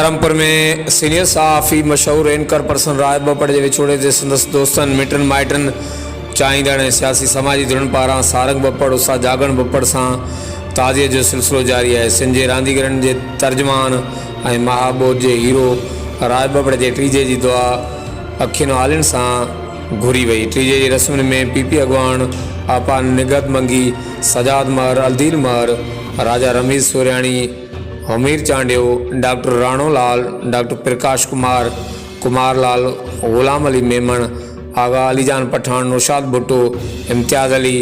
करमपुर में सीनियर सहाफ़ी मशहूर एंकर पर्सन राय बपड़ के विछोड़े ते संदसि दोस्तन मिटन माइटन चाहींदड़ ऐं सियासी समाजी धुरन पारां सारंग बपड़ उषा जागण बपड़ सां ताज़ियत जो सिलसिलो जारी है। सिंध जे रांदीगरनि जे तर्जमान ऐं महाबोध जे हीरो राय बपड़ जे टीजे जी दुआ अखियुनि हालियुनि सां घुरी वई। टीजे जी रस्म में पीपी अॻवान आपा निगत मंगी सजाद महर अलदील महर राजा रमेश सोरियाणी हमीर चांडियो डॉक्टर राणो लाल डॉक्टर प्रकाश कुमार कुमार लाल गुलाम अली मेमन आगा अलीजान पठान नौशाद भुट्टो इम्तियाज़ अली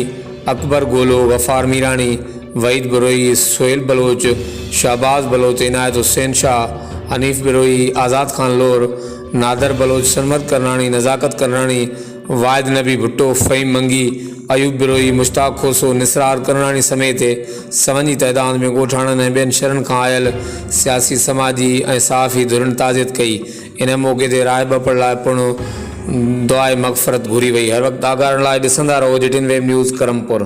अकबर गोलो गफ़ार मीरानी वहीद बरोई सोहेल बलोच शहबाज बलोच इनायत हुसैन शाह हनीफ बिरोई आज़ाद खान लोर नादर बलोच सनमत करनानी नज़ाकत करनानी वाहिद नबी भुट्टो फ़हीम मंगी अयूब बिरोई मुश्ताक खोसो निसरार करनानी समेत सवंजी तइदाद में ॻोठाणनि ऐं ॿियनि शहरनि खां आयल सियासी समाजी ऐं सहाफ़ी धुरनि ताज़ियत कई। इन मौक़े ते राय बपड़ लाइ पिणु दुआए मग़फ़रत घुरी वई। हर वक़्तु आगाहनि लाइ ॾिसंदा रहो JTN वेब न्यूज़ करमपुर।